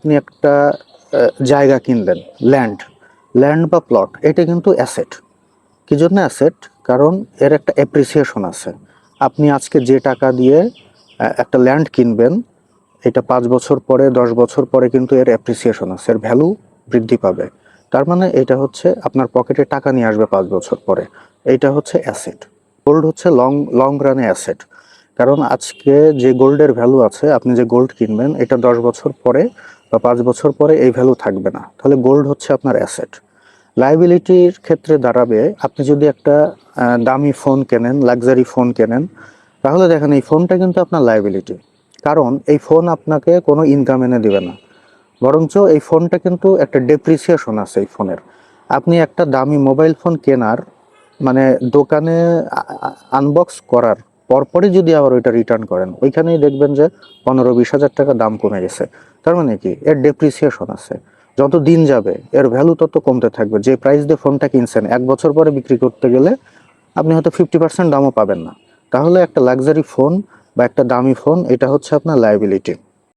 আপনি একটা জায়গা কিনলেন, ল্যান্ড ল্যান্ড বা প্লট, এটা কিন্তু অ্যাসেট। কি জন্য অ্যাসেট? কারণ এর একটা অ্যাপ্রিসিয়েশন আছে। আপনি আজকে যে টাকা দিয়ে একটা ল্যান্ড কিনবেন, এটা 5 বছর পরে 10 বছর পরে কিন্তু এর অ্যাপ্রিসিয়েশন আছে, এর ভ্যালু বৃদ্ধি পাবে। তার মানে এটা হচ্ছে আপনার পকেটে টাকা নিয়ে আসবে 5 বছর পরে। এইটা হচ্ছে অ্যাসেট। গোল্ড হচ্ছে লং লং রানে অ্যাসেট। কারণ আজকে যে গোল্ডের ভ্যালু আছে, আপনি যে গোল্ড কিনবেন, এটা 10 বছর পরে বা 5 বছর পরে এই ভ্যালু থাকবে না। তাহলে গোল্ড হচ্ছে আপনার অ্যাসেট। লাইবিলিটির ক্ষেত্রে দাঁড়াবে, আপনি যদি একটা দামি ফোন কেনেন, লাক্সারি ফোন কেনেন, তাহলে দেখেন এই ফোনটা কিন্তু আপনার লাইবিলিটি। কারণ এই ফোন আপনাকে কোনো ইনকাম এনে দিবে না, বরঞ্চ এই ফোনটা কিন্তু একটা ডেপ্রিসিয়েশন আছে এই ফোনের। আপনি একটা দামি মোবাইল ফোন কেনার মানে দোকানে আনবক্স করার পরপরই যদি আবার ওইটা রিটার্ন করেন, ওইখানেই দেখবেন যে 15-20 হাজার টাকা দাম কমে গেছে। তার মানে কি, এর ডেপ্রিসিয়েশন আছে। যত দিন যাবে এর ভ্যালু তত কমতে থাকবে। যে প্রাইস দিয়ে ফোনটা কিনছেন, 1 বছর পরে বিক্রি করতে গেলে আপনি হয়তো 50% দামও পাবেন না। তাহলে একটা লাক্সারি ফোন বা একটা দামি ফোন, এটা হচ্ছে আপনার লায়াবিলিটি।